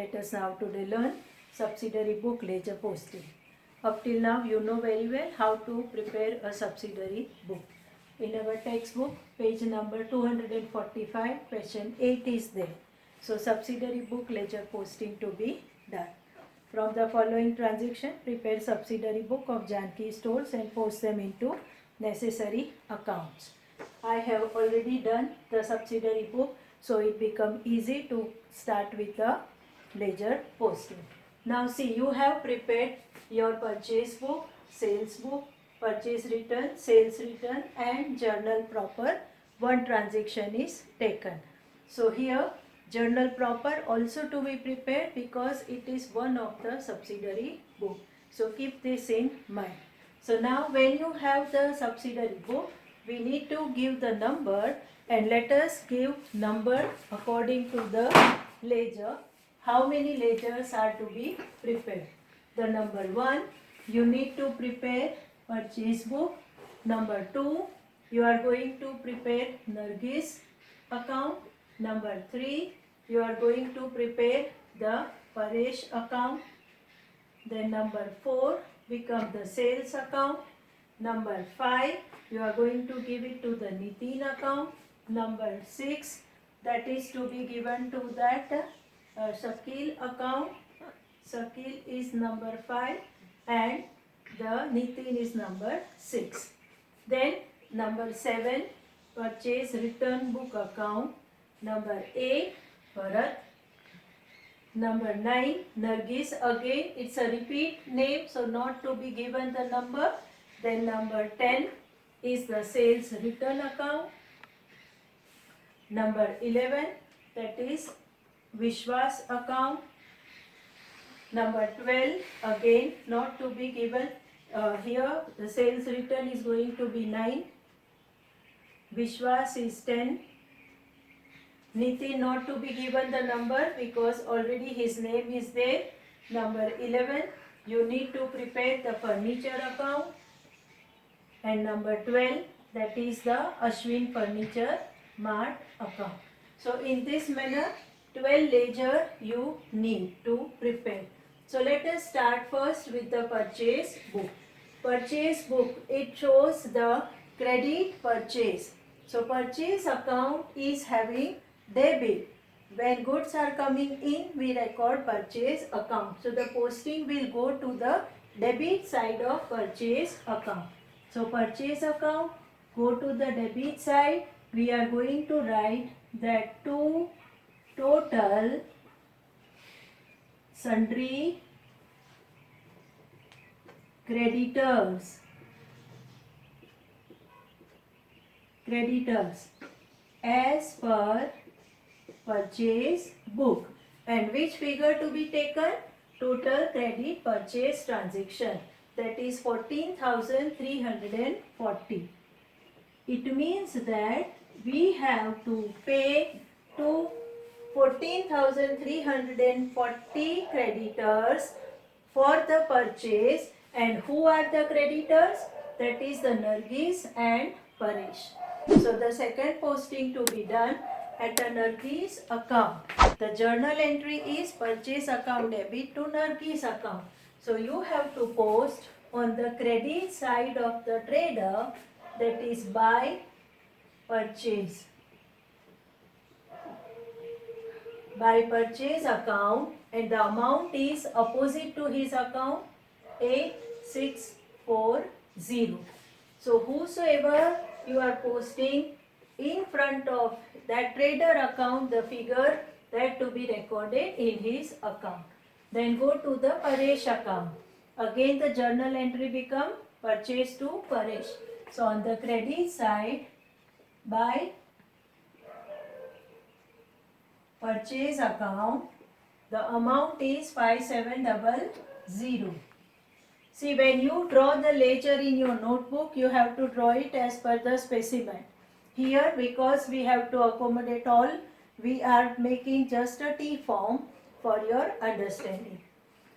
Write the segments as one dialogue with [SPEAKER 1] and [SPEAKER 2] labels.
[SPEAKER 1] let us now today learn subsidiary book ledger posting. Up till now you know very well how to prepare a subsidiary book. In our textbook, page number 245, question 8 is there. So subsidiary book ledger posting to be done. From the following transaction, prepare subsidiary book of Janki stores and post them into necessary accounts. I have already done the subsidiary book, so it become easy to start with the ledger posting. Now see, you have prepared your purchase book, sales book, purchase return, sales return and journal proper. One transaction is taken. So here journal proper also to be prepared because it is one of the subsidiary book. So keep this in mind. So now when you have the subsidiary book, we need to give the number, and let us give number according to the ledger. How many ledgers are to be prepared? The number 1, you need to prepare purchase book. Number 2, you are going to prepare Nargis account. Number 3, you are going to prepare the Paresh account. Then number 4 become the sales account. Number 5, you are going to give it to the Nitin account. Number 6, that is to be given to that Shakil account. Shakil is number 5 and the Nitin is number 6. Then number 7, purchase return book account. Number 8, Bharat. Number 9, Nargis. Again it's a repeat name, so not to be given the number. Then number 10 is the sales return account. Number 11, that is Vishwas account. Number 12, again not to be given. Here the sales return is going to be 9. Vishwas is 10. Nitin not to be given the number because already his name is there. Number 11, you need to prepare the furniture account. And number 12, that is the Ashwin Furniture Mart account. So in this manner, 12 ledger you need to prepare. So let us start first with the purchase book. Purchase book, it shows the credit purchase. So purchase account is having debit. When goods are coming in, we record purchase account. So the posting will go to the debit side of purchase account. So purchase account, go to the debit side. We are going to write that to total sundry creditors as per purchase book. And which figure to be taken? Total credit purchase transaction, that is 14,340. It means that we have to pay to 14,340 creditors for the purchase. And who are the creditors? That is the Nargis and Paresh. So the second posting to be done at the Nargis account. The journal entry is purchase account debit to Nargis account. So you have to post on the credit side of the trader, that is buy purchase. By purchase account, and the amount is opposite to his account, 8640. So whosoever you are posting in front of that trader account, the figure that to be recorded in his account. Then go to the Paresh account. Again the journal entry become purchase to Paresh. So on the credit side, by purchase account, the amount is 5700. See, when you draw the ledger in your notebook, you have to draw it as per the specimen. Here, because we have to accommodate all, we are making just a T form for your understanding.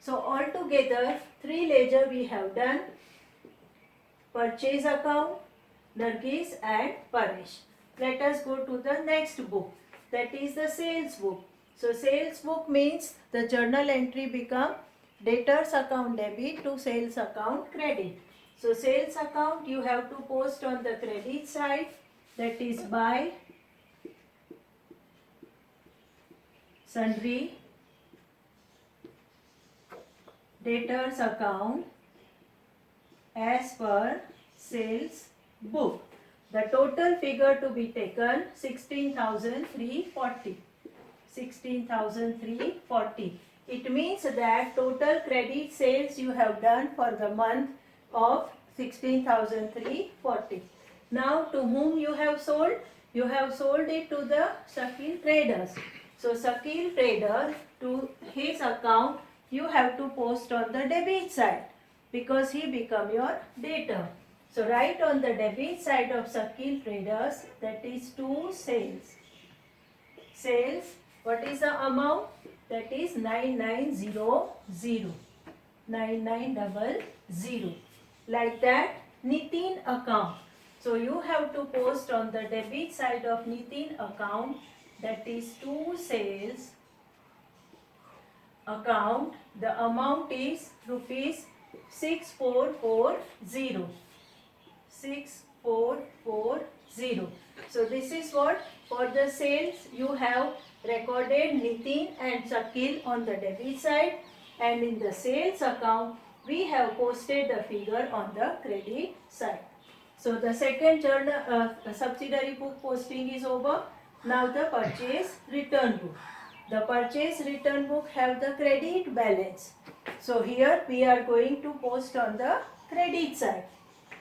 [SPEAKER 1] So altogether 3 ledger we have done: purchase account, Nargis and Paresh. Let us go to the next book, that is the sales book. So sales book means the journal entry become debtors account debit to sales account credit. So sales account you have to post on the credit side, that is buy, sundry, debtors account as per sales book. The total figure to be taken 16,340. 16,340. It means that total credit sales you have done for the month of 16,340. Now to whom you have sold? You have sold it to the Shakil traders. So Shakil trader, to his account you have to post on the debit side because he become your debtor. So write on the debit side of Shakil traders, that is to sales. Sales, what is the amount? That is 9900. 9900. Like that, Nitin account. So you have to post on the debit side of Nitin account, that is to sales account. The amount is rupees 6440. 6440. So this is what for the sales you have recorded Nitin and Shakil on the debit side, and in the sales account we have posted the figure on the credit side. So the second journal subsidiary book posting is over. Now the purchase return book. The purchase return book have the credit balance. So here we are going to post on the credit side.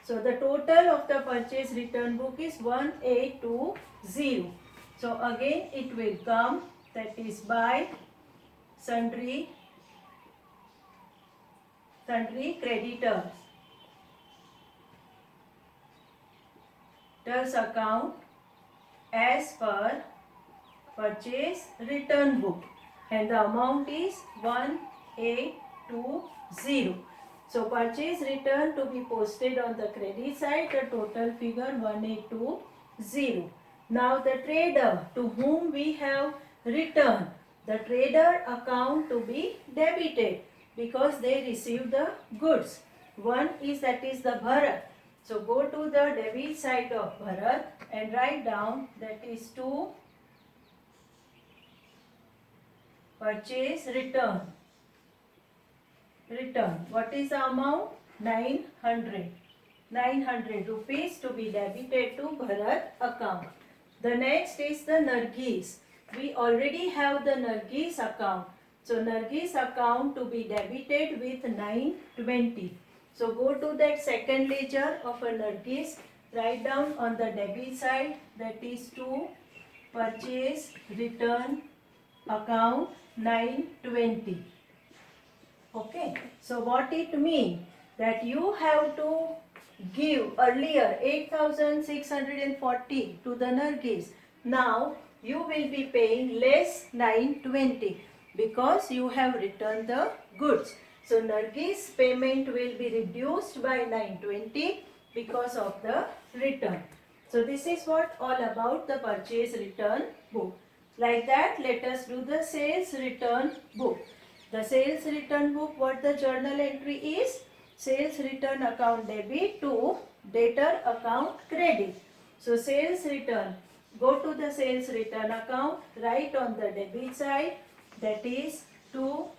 [SPEAKER 1] So the total of the purchase return book is 1820. So again it will come, that is buy, sundry creditors. Debtors account as per purchase return book, and the amount is 1820. So purchase return to be posted on the credit side, the total figure 1820. Now the trader to whom we have returned, the trader account to be debited because they received the goods. One is, that is the Bharat. So go to the debit side of Bharat and write down, that is to purchase return. What is the amount? 900. 900 rupees to be debited to Bharat account. The next is the Nargis. We already have the Nargis account. So Nargis account to be debited with 920. So go to that second ledger of a Nargis. Write down on the debit side, that is to purchase return account 920. Okay, so what it means? That you have to give earlier 8,640 to the Nargis. Now you will be paying less 920 because you have returned the goods. So Nargis payment will be reduced by 920 because of the return. So this is what all about the purchase return book. Like that, let us do the sales return book. The sales return book, what the journal entry is? Sales return account debit to debtor account credit. So sales return, go to the sales return account, write on the debit side, that is to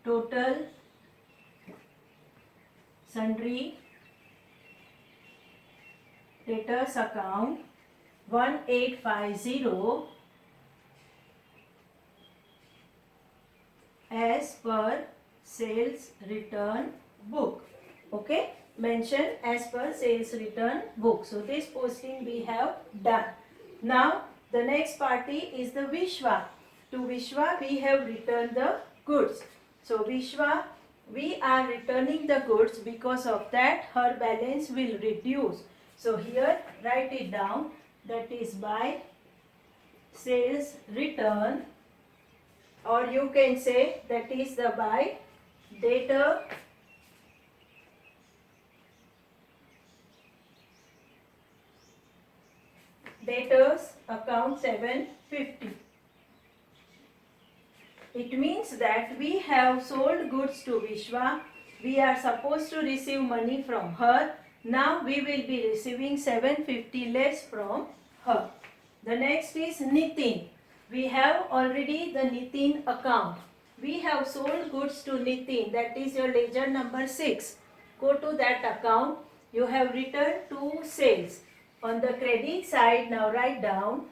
[SPEAKER 1] total sundry debtors account 1850 as per sales return book. Okay, mention as per sales return book. So this posting we have done. Now the next party is the Vishwa. To Vishwa we have returned the goods. So Vishwa, we are returning the goods, because of that her balance will reduce. So here write it down, that is by sales return, or you can say that is the by debtor debtors account 750. It means that we have sold goods to Vishwa. We are supposed to receive money from her. Now we will be receiving 750 less from her. The next is Nitin. We have already the Nitin account. We have sold goods to Nitin. That is your ledger number 6. Go to that account. You have returned 2 sales. On the credit side, now write down.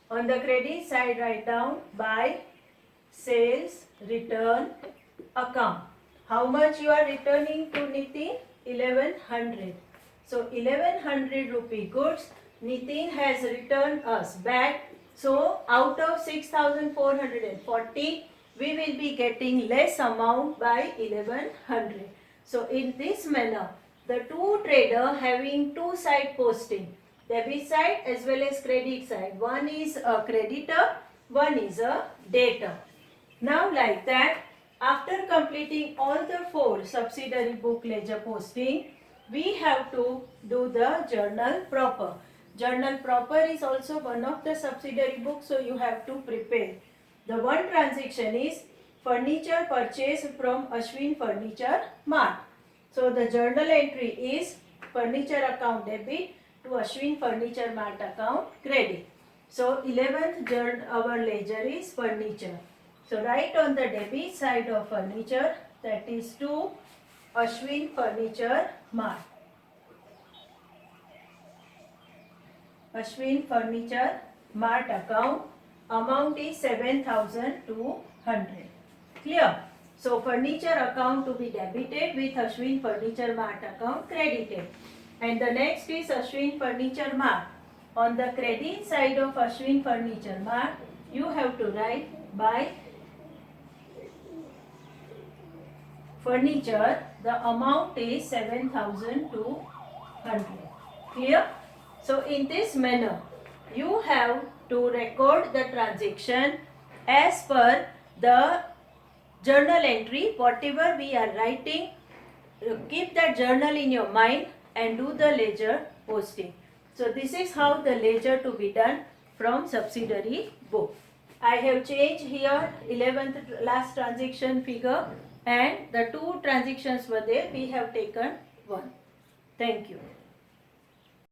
[SPEAKER 1] On the credit side, write down buy, sales, return, account. How much you are returning to Nitin? 1100. So 1100 rupee goods Nitin has returned us back. So out of 6440, we will be getting less amount by 1100. So in this manner, the two trader having two side posting, debit side as well as credit side. One is a creditor, one is a debtor. Now like that, after completing all the 4 subsidiary book ledger posting, we have to do the journal proper. Journal proper is also one of the subsidiary books, so you have to prepare. The one transaction is furniture purchased from Ashwin Furniture Mart. So the journal entry is furniture account debit to Ashwin Furniture Mart account credit. So 11th our ledger is furniture. So write on the debit side of furniture, that is to Ashwin Furniture Mart. Ashwin Furniture Mart account, amount is 7200. Clear? So furniture account to be debited with Ashwin Furniture Mart account credited. And the next is Ashwin Furniture Mart. On the credit side of Ashwin Furniture Mart, you have to write buy furniture. The amount is 7200. Clear? So in this manner, you have to record the transaction as per the journal entry. Whatever we are writing, keep that journal in your mind and do the ledger posting. So this is how the ledger to be done from subsidiary book. I have changed here 11th last transaction figure, and the 2 transactions were there. We have taken 1. Thank you.